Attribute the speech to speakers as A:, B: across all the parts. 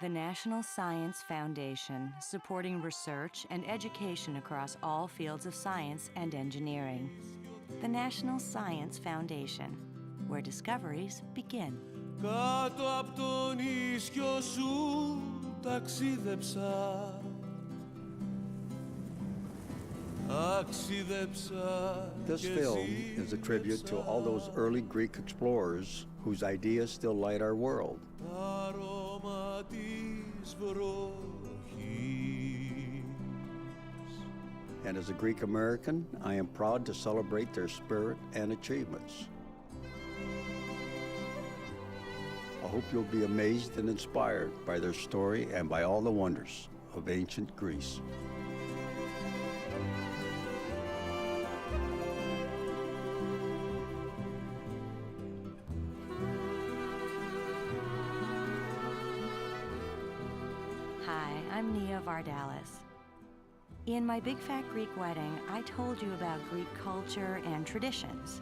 A: The National Science Foundation, supporting research and education across all fields of science and engineering. The National Science Foundation, where discoveries begin.
B: Κάτω από τον ίσιο σου ταξίδεψα.
C: This film is a tribute to all those early Greek explorers whose ideas still light our world. And as a Greek American, I am proud to celebrate their spirit and achievements. I hope you'll be amazed and inspired by their story and by all the wonders of ancient Greece.
A: Hi, I'm Nia Vardalis. In my Big Fat Greek Wedding, I told you about Greek culture and traditions.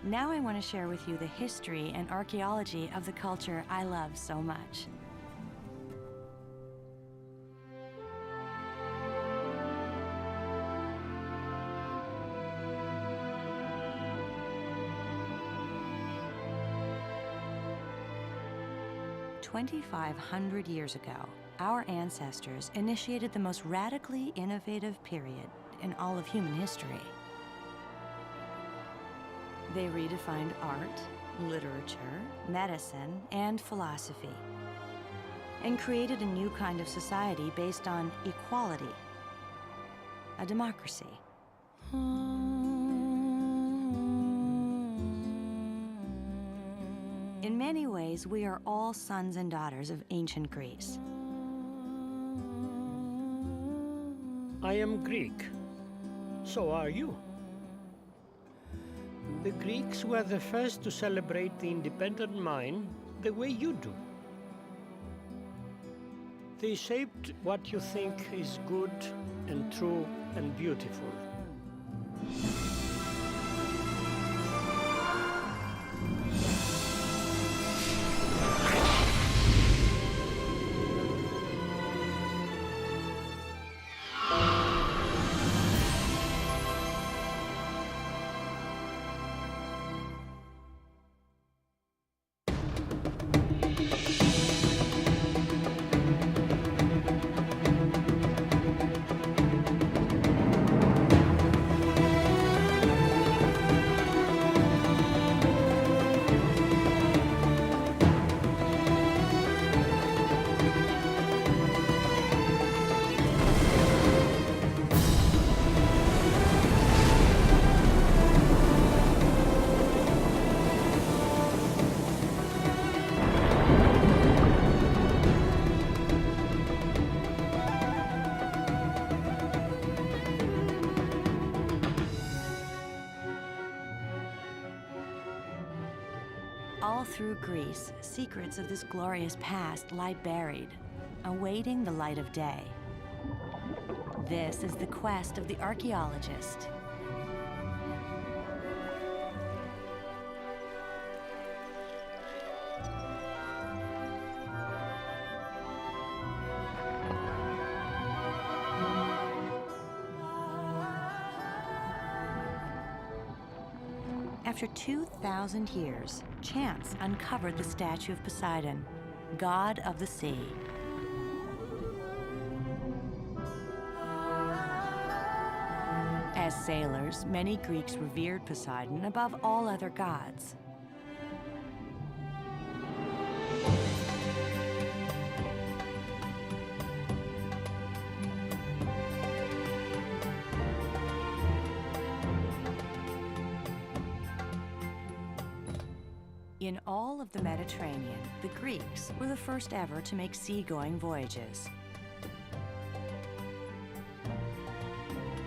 A: Now I want to share with you the history and archaeology of the culture I love so much. "2,500 years ago, our ancestors initiated the most radically innovative period in all of human history. They redefined art, literature, medicine, and philosophy, and created a new kind of society based on equality, a democracy. In many ways, we are all sons and daughters of ancient Greece.
D: I am Greek. So are you. The Greeks were the first to celebrate the independent mind the way you do. They shaped what you think is good and true and beautiful.
A: All through Greece, secrets of this glorious past lie buried, awaiting the light of day. This is the quest of the archaeologist. After 2,000 years, chance uncovered the statue of Poseidon, god of the sea. As sailors, many Greeks revered Poseidon above all other gods. In all of the Mediterranean, the Greeks were the first ever to make seagoing voyages.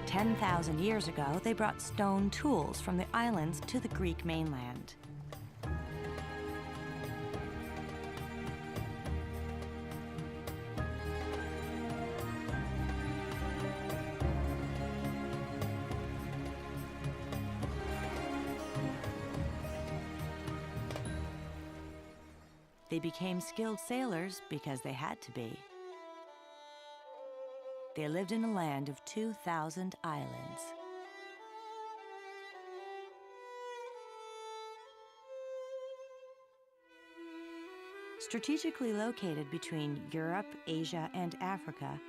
A: 10,000 years ago, they brought stone tools from the islands to the Greek mainland. They became skilled sailors because they had to be. They lived in a land of 2,000 islands. Strategically located between Europe, Asia, and Africa,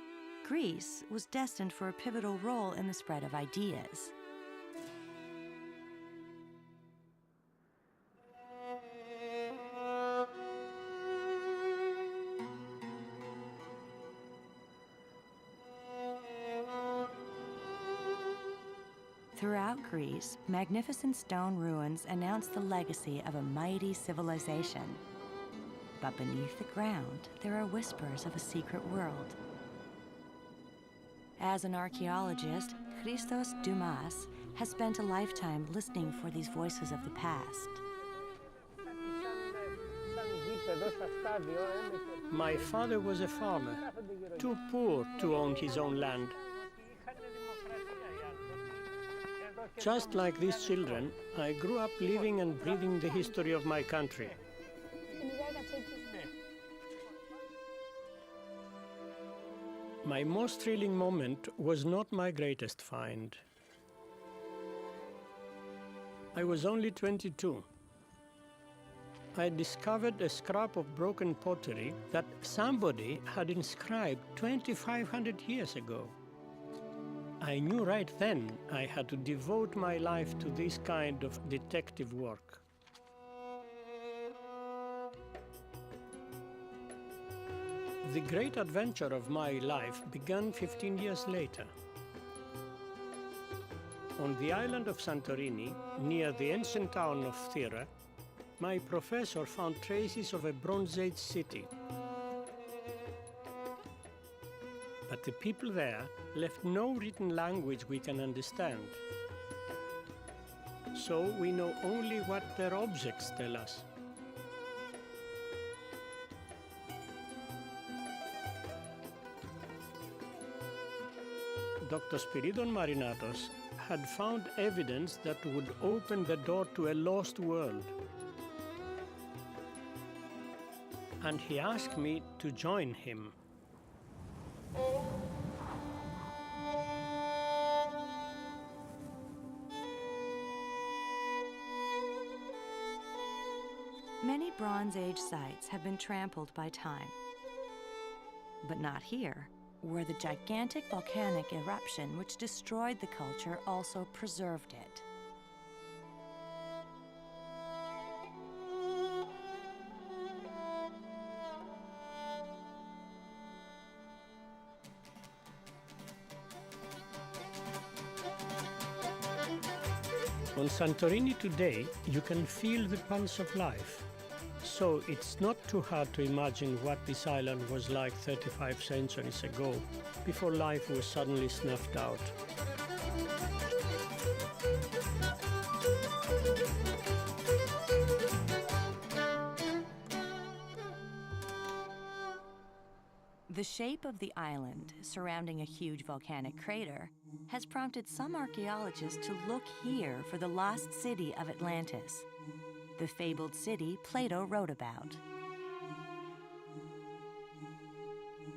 A: Greece was destined for a pivotal role in the spread of ideas. Throughout Greece, magnificent stone ruins announce the legacy of a mighty civilization. But beneath the ground, there are whispers of a secret world. As an archaeologist, Christos Dumas has spent a lifetime listening for these voices of the past.
D: My father was a farmer, too poor to own his own land. Just like these children, I grew up living and breathing the history of my country. My most thrilling moment was not my greatest find. I was only 22. I discovered a scrap of broken pottery that somebody had inscribed 2,500 years ago. I knew right then I had to devote my life to this kind of detective work. The great adventure of my life began 15 years later. On the island of Santorini, near the ancient town of Thera, my professor found traces of a Bronze Age city. But the people there left no written language we can understand. So we know only what their objects tell us. Dr. Spiridon Marinatos had found evidence that would open the door to a lost world. And he asked me to join him.
A: Many Bronze Age sites have been trampled by time. But not here, where the gigantic volcanic eruption which destroyed the culture also preserved it.
D: On Santorini today, you can feel the pulse of life. So it's not too hard to imagine what this island was like 35 centuries ago, before life was suddenly snuffed out.
A: The shape of the island, surrounding a huge volcanic crater, has prompted some archaeologists to look here for the lost city of Atlantis, the fabled city Plato wrote about.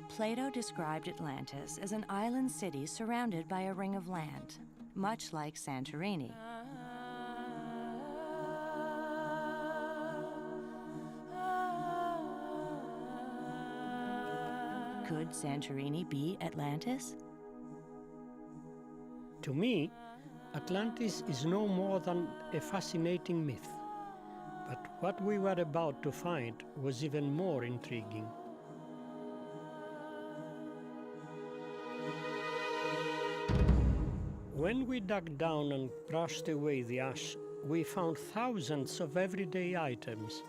A: Plato described Atlantis as an island city surrounded by a ring of land, much like Santorini. Could Santorini be Atlantis?
D: To me, Atlantis is no more than a fascinating myth. But what we were about to find was even more intriguing. When we dug down and brushed away the ash, we found thousands of everyday items.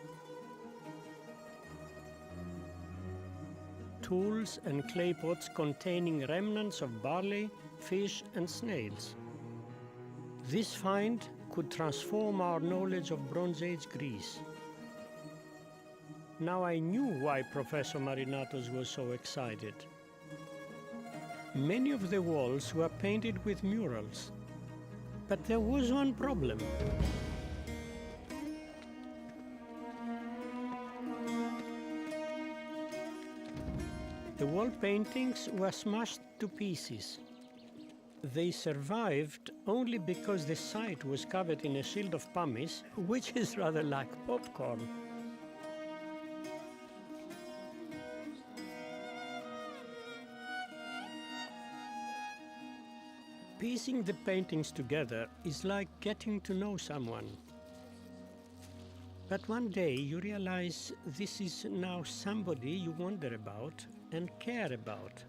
D: Tools and clay pots containing remnants of barley, fish, and snails. This find could transform our knowledge of Bronze Age Greece. Now I knew why Professor Marinatos was so excited. Many of the walls were painted with murals, but there was one problem. The wall paintings were smashed to pieces. They survived only because the site was covered in a shield of pumice, which is rather like popcorn. Piecing the paintings together is like getting to know someone. But one day you realize this is now somebody you wonder about and care about,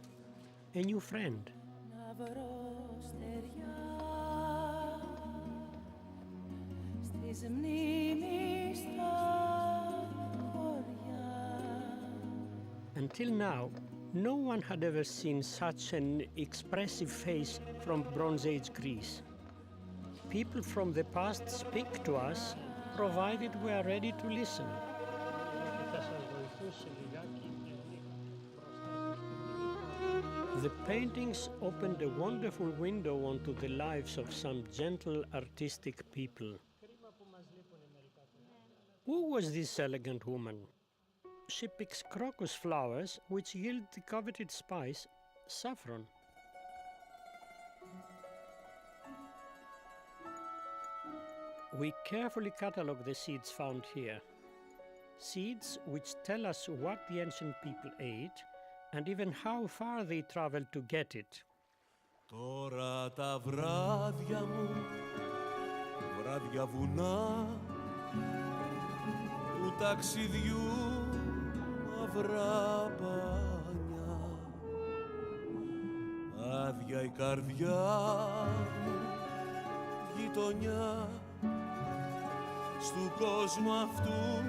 D: a new friend. Until now, no one had ever seen such an expressive face from Bronze Age Greece. People from the past speak to us, provided we are ready to listen. The paintings opened a wonderful window onto the lives of some gentle, artistic people. Who was this elegant woman? She picks crocus flowers, which yield the coveted spice, saffron. We carefully catalogue the seeds found here. Seeds which tell us what the ancient people ate and even how far they traveled to get it.
B: Τώρα τα βράδια μου, βράδια βουνά, του ταξιδιού μαυρά πανιά, άδεια η καρδιά μου, γειτονιά, στου κόσμου αυτού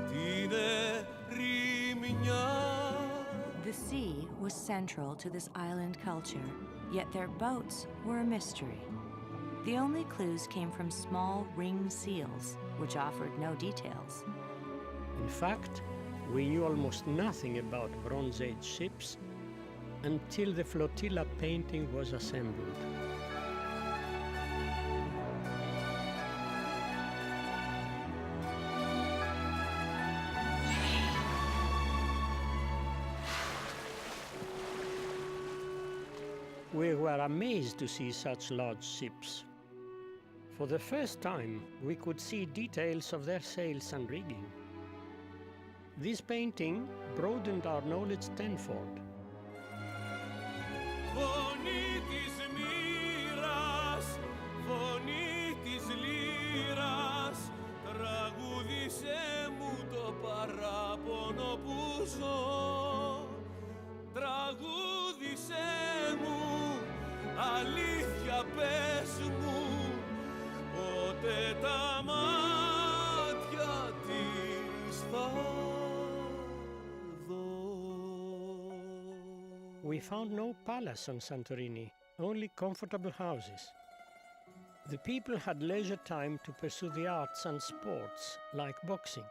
B: την ερημιά.
A: The sea was central to this island culture, yet their boats were a mystery. The only clues came from small ringed seals, which offered no details.
D: In fact, we knew almost nothing about Bronze Age ships until the flotilla painting was assembled. We were amazed to see such large ships. For the first time, we could see details of their sails and rigging. This painting broadened our knowledge tenfold.
B: Φωνή της μοίρας, φωνή της λύρας, τραγούδισε μου το παράπονο που ζω. Τραγούδισε μου, αλήθεια πες μου, πότε τα μάτια της θα δω.
D: We found no palace on Santorini, only comfortable houses. The people had leisure time to pursue the arts and sports, like boxing.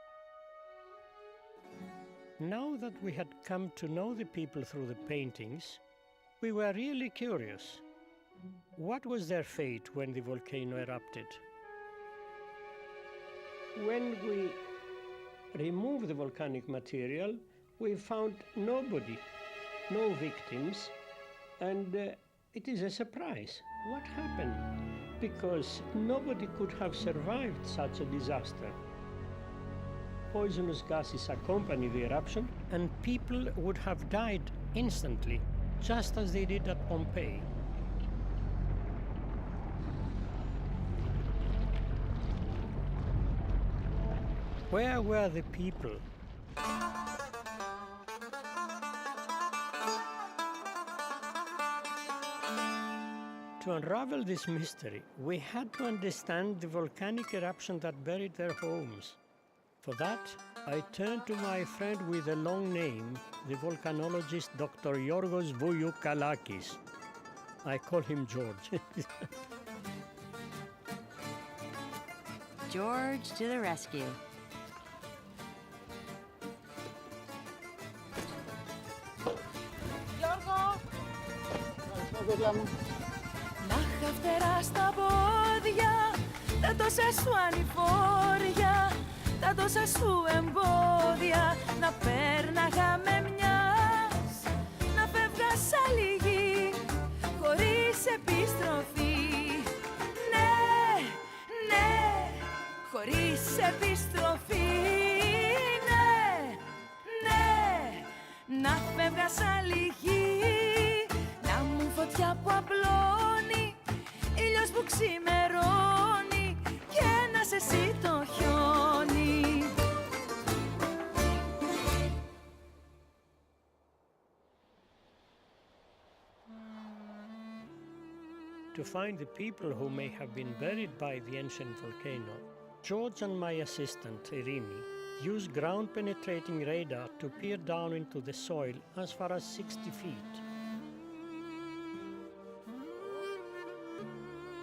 D: Now that we had come to know the people through the paintings, we were really curious. What was their fate when the volcano erupted? When we removed the volcanic material, we found nobody, no victims, and it is a surprise. What happened? Because nobody could have survived such a disaster. Poisonous gases accompany the eruption, and people would have died instantly, just as they did at Pompeii. Where were the people? To unravel this mystery, we had to understand the volcanic eruption that buried their homes. For that, I turned to my friend with a long name, the volcanologist Dr. Yorgos Vouliokalakis. I call him George.
A: George to the rescue.
E: Γιώργο! Να είχα φτερά στα πόδια, τα τόσα σου ανηφόρια, τα τόσα σου εμπόδια, να πέρναγα με μια χωρίς επιστροφή. Ναι, ναι, να φεύγα σαν λυγή, να μου φωτιά που απλώνει, ήλιος που ξημερώνει και να σε εσύ το χιόνι.
D: To find the people who may have been buried by the ancient volcano, George and my assistant, Irini, used ground-penetrating radar to peer down into the soil as far as 60 feet.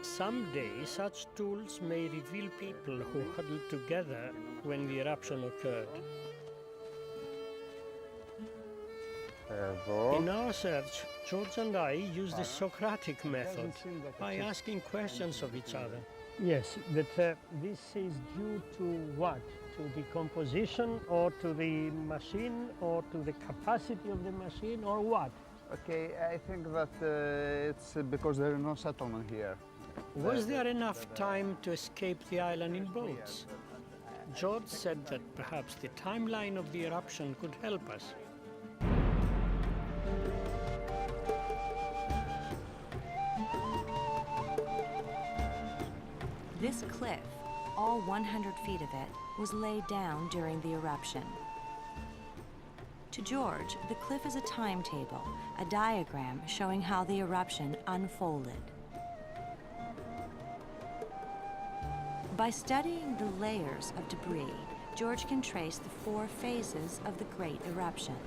D: Someday, such tools may reveal people who huddled together when the eruption occurred. In our search, George and I used the Socratic method by asking questions of each other. Yes, but this is due to what? To the composition or to the machine or to the capacity of the machine or what?
F: Okay, I think that it's because there is no settlement here.
D: Was there enough time to escape the island in boats? George said that perhaps the timeline of the eruption could help us.
A: This cliff, all 100 feet of it, was laid down during the eruption. To George, the cliff is a timetable, a diagram showing how the eruption unfolded. By studying the layers of debris, George can trace the 4 phases of the Great Eruption.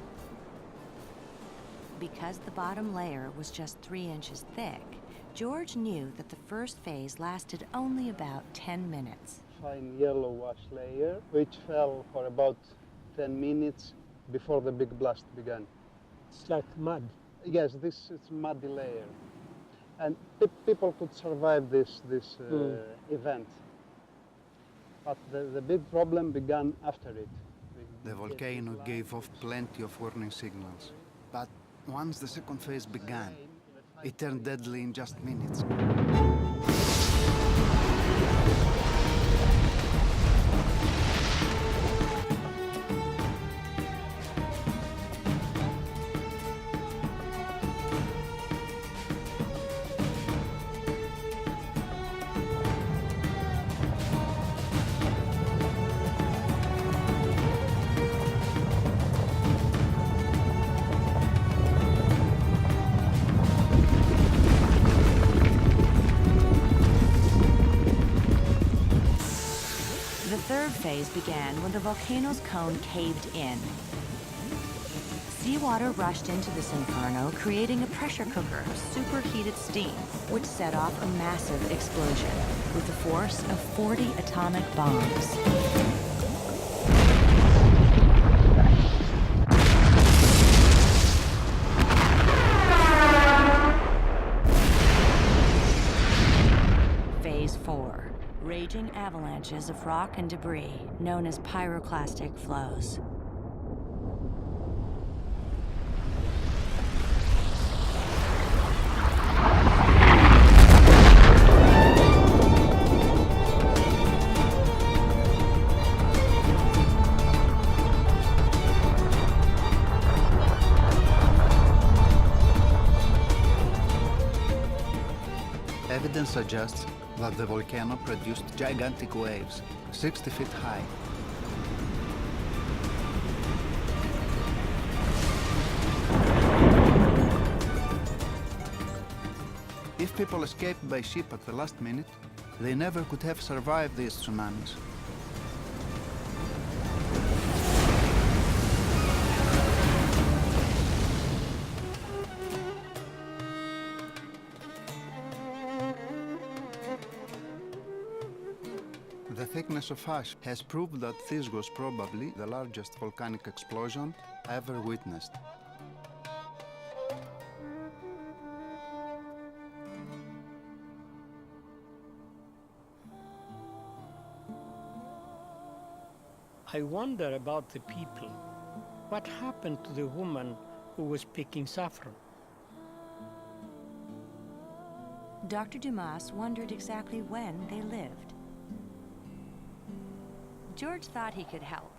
A: Because the bottom layer was just 3 inches thick, George knew that the first phase lasted only about 10 minutes.
F: Fine yellow wash layer, which fell for about 10 minutes before the big blast began.
D: It's like mud.
F: Yes, this is muddy layer. And people could survive this event. But the big problem began after it.
G: The volcano gave off plenty of warning signals. But once the second phase began, it turned deadly in just minutes.
A: The third phase began when the volcano's cone caved in. Seawater rushed into this inferno, creating a pressure cooker of superheated steam, which set off a massive explosion with the force of 40 atomic bombs. Phase 4. Raging avalanches of rock and debris, known as pyroclastic flows.
G: Evidence suggests that the volcano produced gigantic waves, 60 feet high. If people escaped by ship at the last minute, they never could have survived these tsunamis. The thickness of ash has proved that this was probably the largest volcanic explosion ever witnessed.
D: I wonder about the people. What happened to the woman who was picking saffron?
A: Dr. Dumas wondered exactly when they lived. George thought he could help.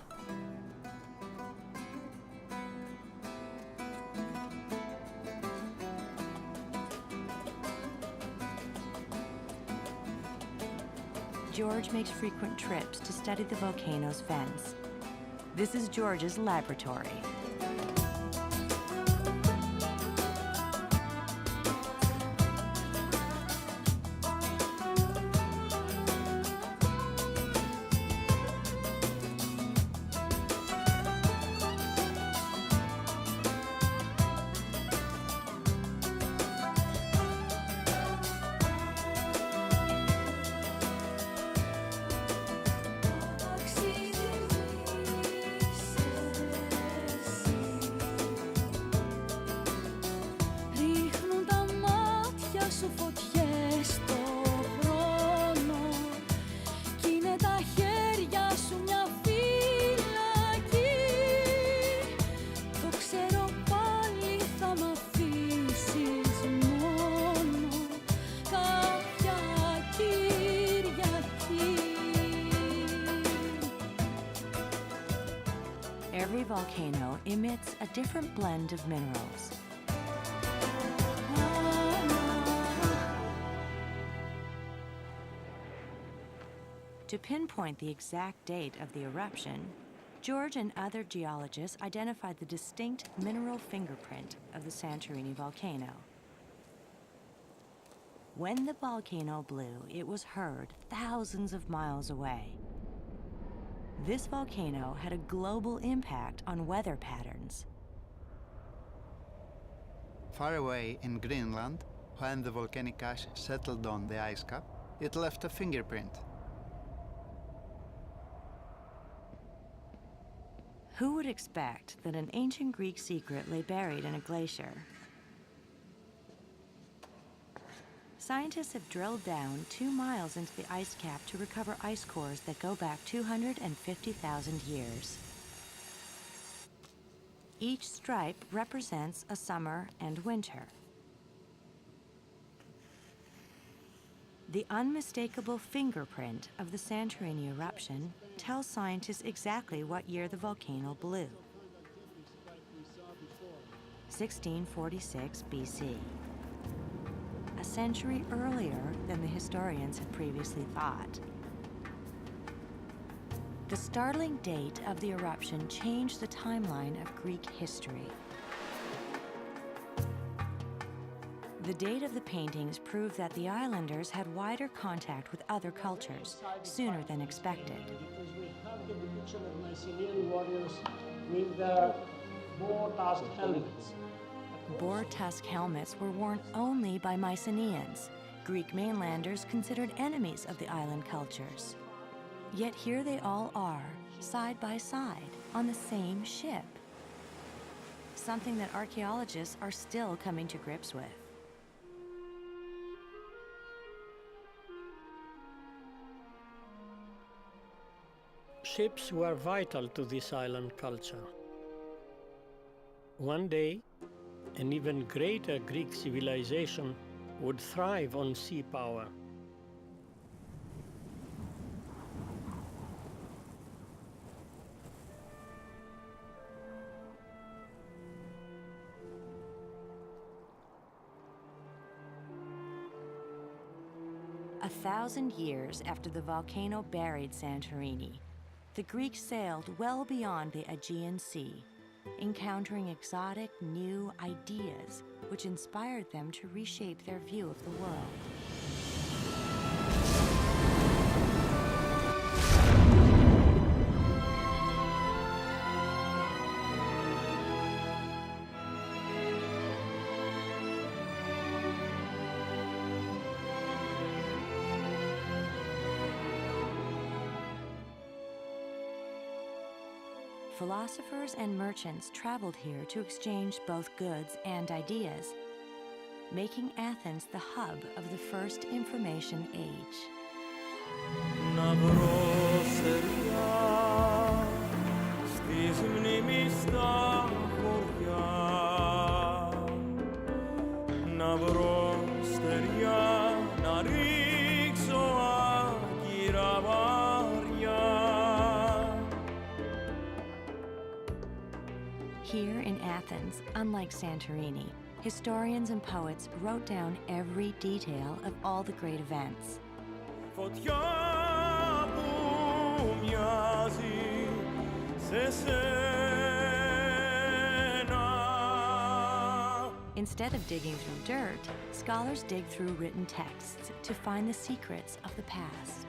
A: George makes frequent trips to study the volcano's vents. This is George's laboratory. Every volcano emits a different blend of minerals. To pinpoint the exact date of the eruption, George and other geologists identified the distinct mineral fingerprint of the Santorini volcano. When the volcano blew, it was heard thousands of miles away. This volcano had a global impact on weather patterns.
G: Far away in Greenland, when the volcanic ash settled on the ice cap, it left a fingerprint.
A: Who would expect that an ancient Greek secret lay buried in a glacier? Scientists have drilled down 2 miles into the ice cap to recover ice cores that go back 250,000 years. Each stripe represents a summer and winter. The unmistakable fingerprint of the Santorini eruption tells scientists exactly what year the volcano blew. 1646 BC. A century earlier than the historians had previously thought. The startling date of the eruption changed the timeline of Greek history. The date of the paintings proved that the islanders had wider contact with other cultures sooner than expected.
H: Because we have the depiction of Mycenaean warriors with their boar-tusked helmets.
A: Boar tusk helmets were worn only by Mycenaeans, Greek mainlanders considered enemies of the island cultures. Yet here they all are, side by side, on the same ship. Something that archaeologists are still coming to grips with.
D: Ships were vital to this island culture. One day, an even greater Greek civilization would thrive on sea power.
A: A 1,000 years after the volcano buried Santorini, the Greeks sailed well beyond the Aegean Sea, encountering exotic new ideas which inspired them to reshape their view of the world. Philosophers and merchants traveled here to exchange both goods and ideas, making Athens the hub of the first information age.
B: Να βρω στεριά στις μνήμης στα χωριά, να βρω στεριά να ρίξω άκυρα βαριά.
A: Here in Athens, unlike Santorini, historians and poets wrote down every detail of all the great events.
B: Φωτιά που μοιάζει σε σένα.
A: Instead of digging through dirt, scholars dig through written texts to find the secrets of the past.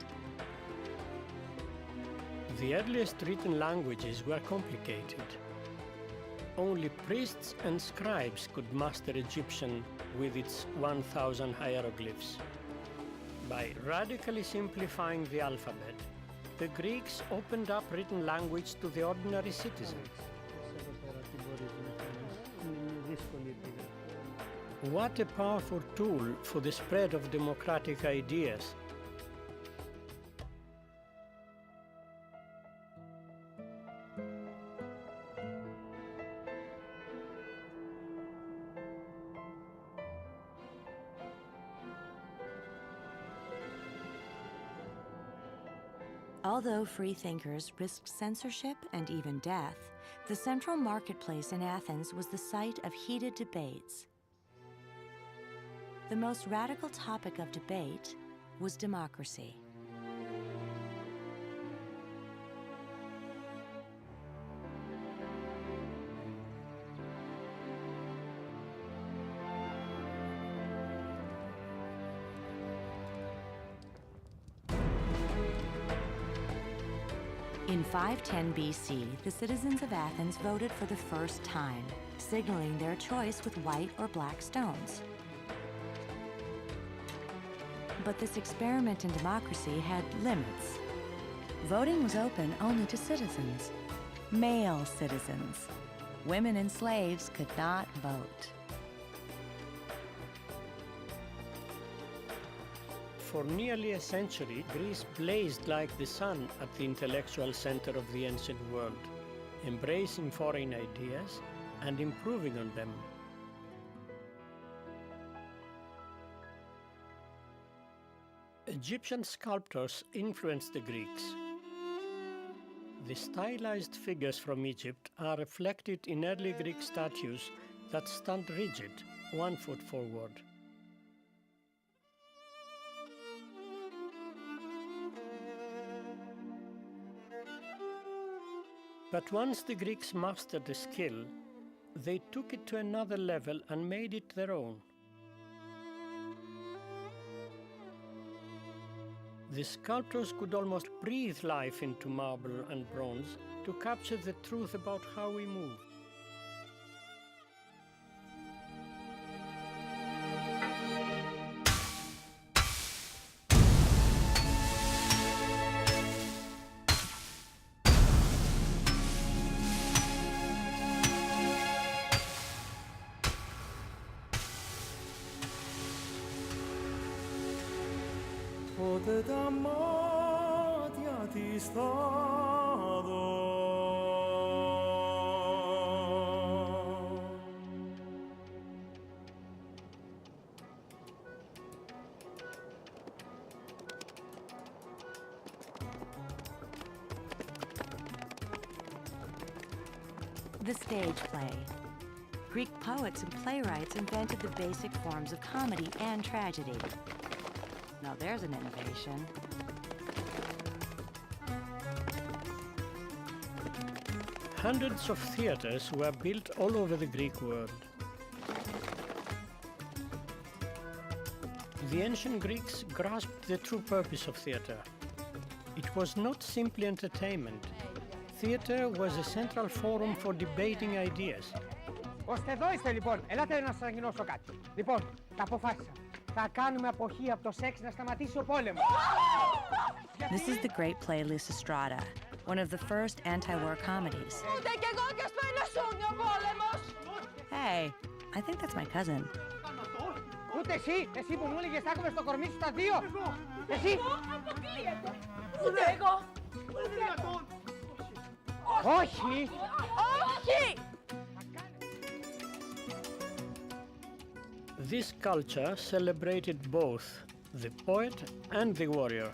D: The earliest written languages were complicated. Only priests and scribes could master Egyptian with its 1,000 hieroglyphs. By radically simplifying the alphabet, the Greeks opened up written language to the ordinary citizen. What a powerful tool for the spread of democratic ideas.
A: Although free thinkers risked censorship and even death, the central marketplace in Athens was the site of heated debates. The most radical topic of debate was democracy. In 510 BC, the citizens of Athens voted for the first time, signaling their choice with white or black stones. But this experiment in democracy had limits. Voting was open only to citizens, male citizens. Women and slaves could not vote.
D: For nearly a century, Greece blazed like the sun at the intellectual center of the ancient world, embracing foreign ideas and improving on them. Egyptian sculptors influenced the Greeks. The stylized figures from Egypt are reflected in early Greek statues that stand rigid, 1 foot forward. But once the Greeks mastered the skill, they took it to another level and made it their own. The sculptors could almost breathe life into marble and bronze to capture the truth about how we move.
B: Πότε τα μάτια της θα δω.
A: The stage play. Greek poets and playwrights invented the basic forms of comedy and tragedy. Now there's an innovation.
D: Hundreds of theatres were built all over the Greek world. The ancient Greeks grasped the true purpose of theatre. It was not simply entertainment. Theatre was a central forum for debating ideas.
I: Ώστε εδώ είστε λοιπόν. Ελάτε να σας ανακοινώσω κάτι. Λοιπόν, τα αποφάσισα. Θα κάνουμε αποχή από το σεξ να σταματήσει ο πόλεμος.
A: This is the great play Lysistrata, one of the first anti-war comedies.
E: Ούτε κι εγώ και στο είναι σούνι ο πόλεμος.
A: Hey, I think that's my cousin.
I: Ούτε εσύ που μου έλεγες θα έχουμε στο κορμί σου τα δύο. Εσύ.
E: Αποκλείεται. Ούτε εγώ.
I: Όχι.
E: Όχι.
D: This culture celebrated both the poet and the warrior.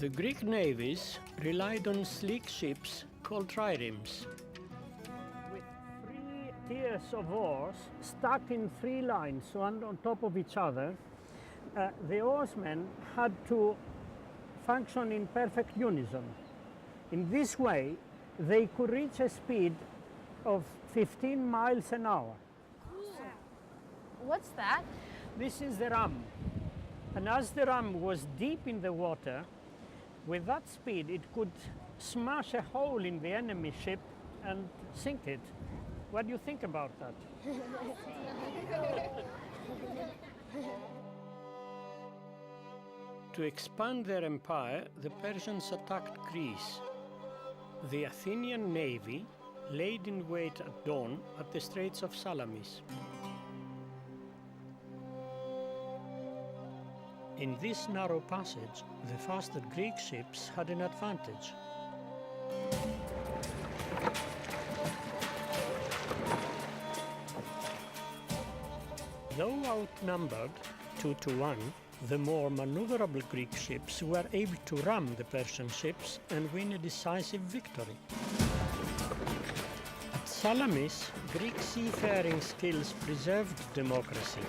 D: The Greek navies relied on sleek ships called triremes. tiers of oars stacked in 3 lines, one on top of each other. The oarsmen had to function in perfect unison. In this way, they could reach a speed of 15 miles an hour.
E: What's that?
D: This is the ram. And as the ram was deep in the water, with that speed it could smash a hole in the enemy ship and sink it. What do you think about that? To expand their empire, the Persians attacked Greece. The Athenian navy laid in wait at dawn at the Straits of Salamis. In this narrow passage, the faster Greek ships had an advantage. Though outnumbered 2-1, the more maneuverable Greek ships were able to ram the Persian ships and win a decisive victory. At Salamis, Greek seafaring skills preserved democracy.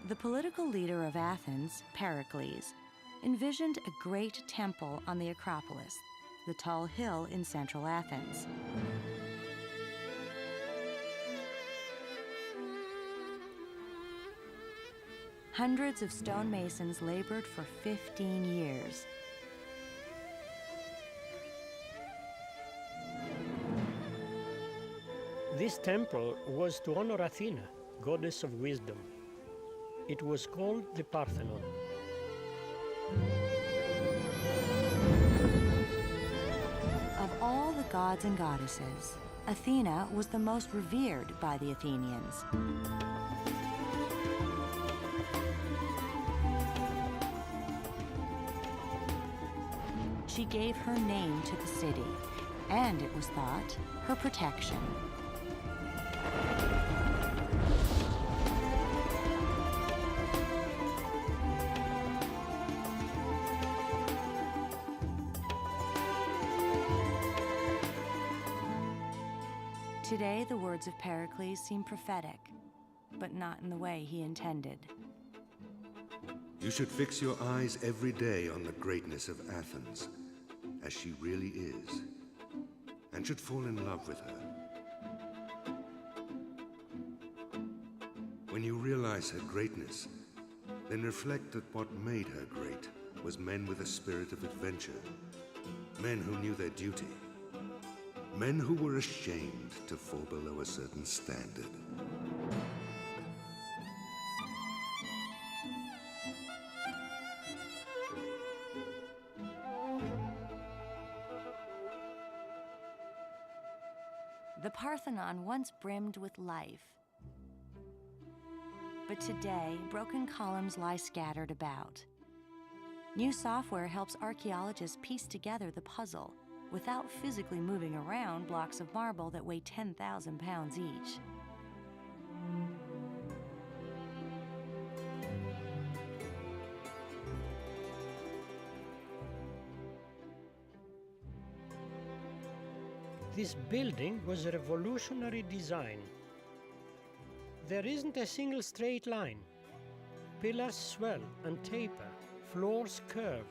A: The political leader of Athens, Pericles, envisioned a great temple on the Acropolis, the tall hill in central Athens. Hundreds of stonemasons labored for 15 years.
D: This temple was to honor Athena, goddess of wisdom. It was called the Parthenon.
A: Of all the gods and goddesses, Athena was the most revered by the Athenians. She gave her name to the city, and it was thought, her protection. Today, the words of Pericles seem prophetic, but not in the way he intended.
J: You should fix your eyes every day on the greatness of Athens, as she really is, and should fall in love with her. When you realize her greatness, then reflect that what made her great was men with a spirit of adventure, men who knew their duty, men who were ashamed to fall below a certain standard.
A: The Parthenon once brimmed with life. But today, broken columns lie scattered about. New software helps archaeologists piece together the puzzle without physically moving around blocks of marble that weigh 10,000 pounds each.
D: This building was a revolutionary design. There isn't a single straight line. Pillars swell and taper, floors curve.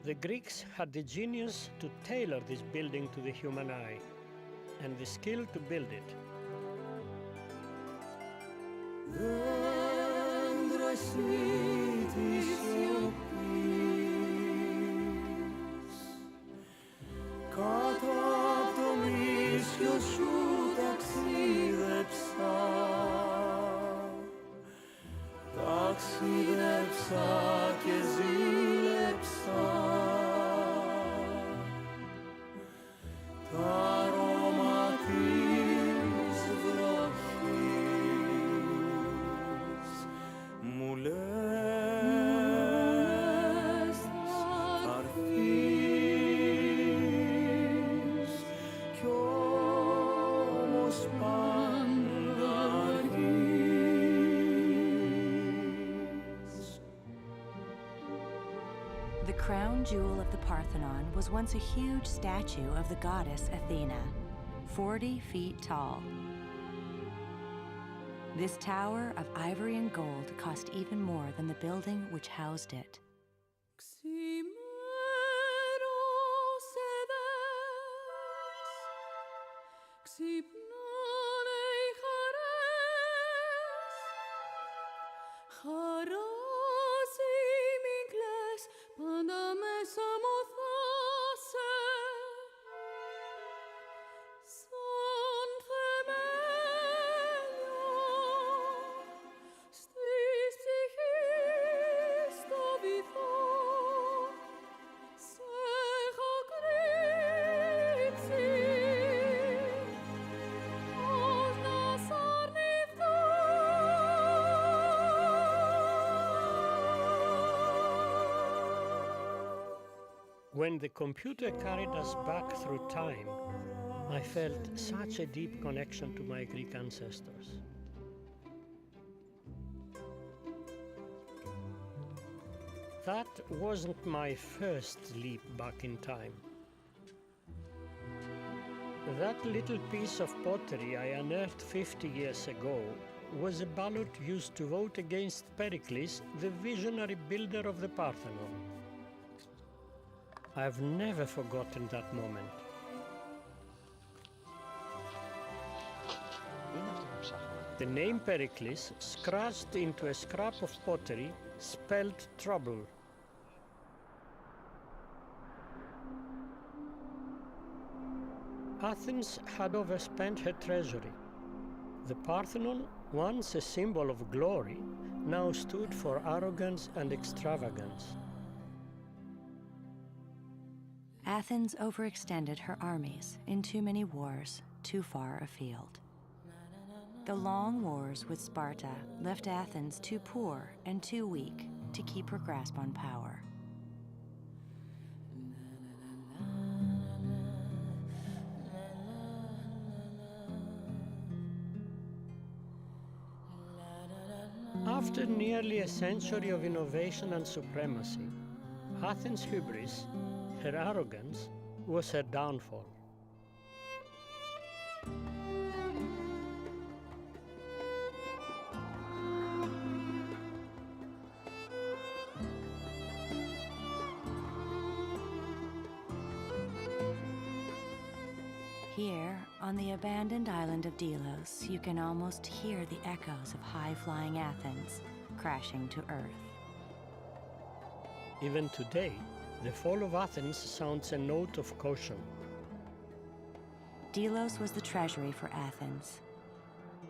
D: The Greeks had the genius to tailor this building to the human eye, and the skill to build it.
B: Κάτω απ' το μίσιο σου ταξίδεψα, ταξίδεψα και ζήλεψα. Τα αρώμα της
A: crown jewel of the Parthenon was once a huge statue of the goddess Athena, 40 feet tall. This tower of ivory and gold cost even more than the building which housed it.
D: When the computer carried us back through time, I felt such a deep connection to my Greek ancestors. That wasn't my first leap back in time. That little piece of pottery I unearthed 50 years ago was a ballot used to vote against Pericles, the visionary builder of the Parthenon. I've never forgotten that moment. The name Pericles, scratched into a scrap of pottery, spelled trouble. Athens had overspent her treasury. The Parthenon, once a symbol of glory, now stood for arrogance and extravagance.
A: Athens overextended her armies in too many wars, too far afield. The long wars with Sparta left Athens too poor and too weak to keep her grasp on power.
D: After nearly a century of innovation and supremacy, Athens' hubris, her arrogance, was her downfall.
A: Here, on the abandoned island of Delos, you can almost hear the echoes of high-flying Athens crashing to earth.
D: Even today, the fall of Athens sounds a note of caution.
A: Delos was the treasury for Athens,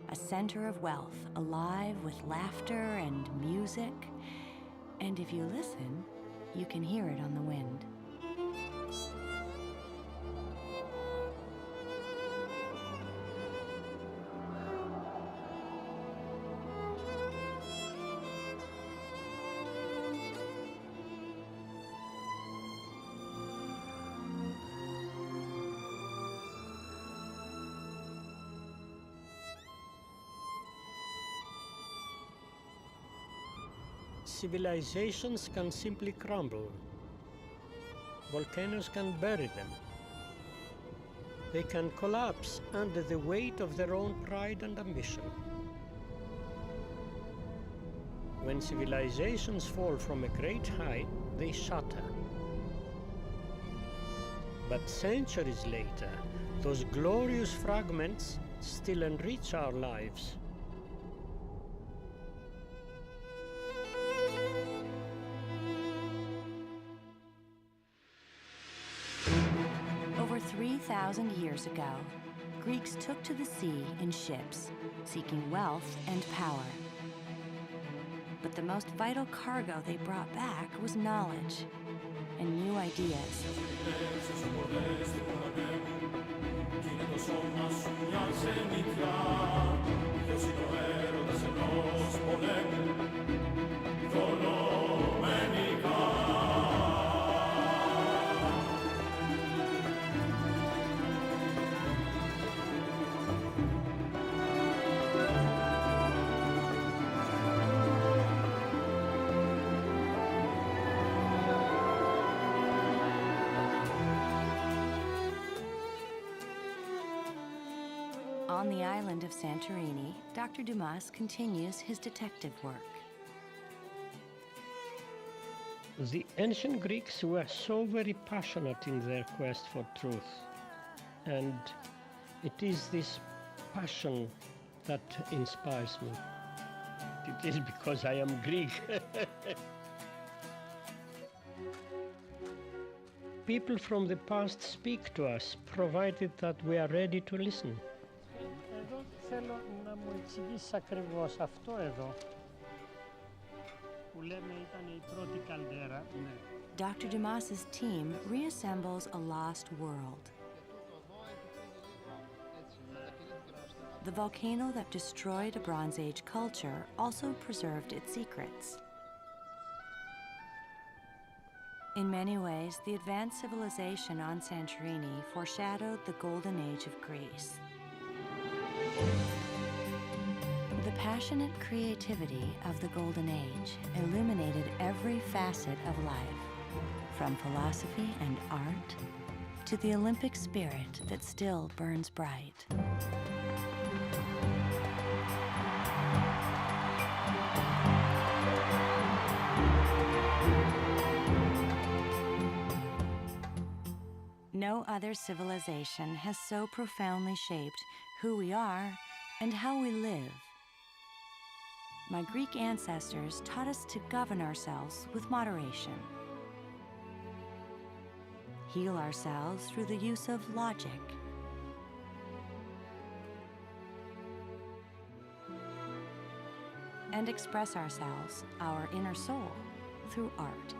A: a center of wealth, alive with laughter and music. And if you listen, you can hear it on the wind.
D: Civilizations can simply crumble. Volcanoes can bury them. They can collapse under the weight of their own pride and ambition. When civilizations fall from a great height, they shatter. But centuries later, those glorious fragments still enrich our lives.
A: Over 3,000 years ago, Greeks took to the sea in ships, seeking wealth and power. But the most vital cargo they brought back was knowledge and new ideas. On the island of Santorini, Dr. Dumas continues his detective work.
D: The ancient Greeks were so very passionate in their quest for truth. And it is this passion that inspires me. It is because I am Greek. People from the past speak to us, provided that we are ready to listen.
H: Εδώ θέλω να μου εξηγήσεις ακριβώς αυτό εδώ, που λέμε ήταν η πρώτη καλδέρα.
A: Dr. Dumas's team reassembles a lost world. The volcano that destroyed a Bronze Age culture also preserved its secrets. In many ways, the advanced civilization on Santorini foreshadowed the golden age of Greece. The passionate creativity of the golden age illuminated every facet of life, from philosophy and art to the Olympic spirit that still burns bright. No other civilization has so profoundly shaped who we are and how we live. My Greek ancestors taught us to govern ourselves with moderation, heal ourselves through the use of logic, and express ourselves, our inner soul, through art.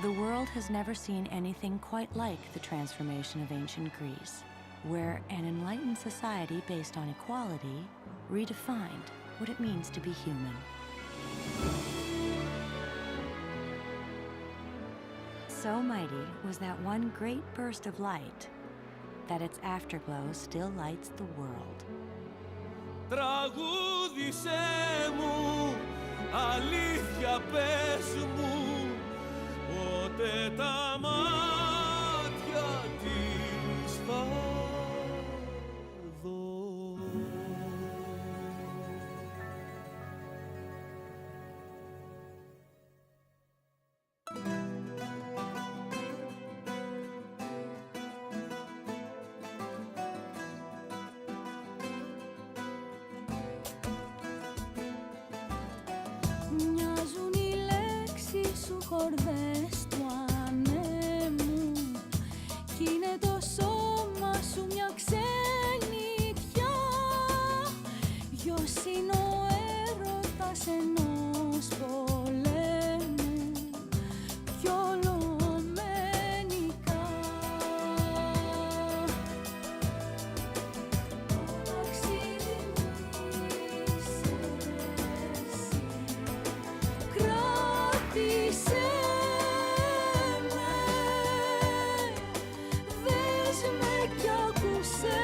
A: The world has never seen anything quite like the transformation of ancient Greece, where an enlightened society based on equality redefined what it means to be human. So mighty was that one great burst of light that its afterglow still lights the world.
B: Τραγούδισέ μου, αλήθεια πες μου, πότε τα μάτια της θα δω.
K: Μοιάζουν οι λέξεις σου χορδές του ανέμου κι είναι το σώμα σου μια ξενιτιά. Ποιος είναι ο έρωτας ενός πολέμου πιο λομενικά. Το ταξίδι μου είσαι εσύ, κράτησε με, δες με κι άκουσέ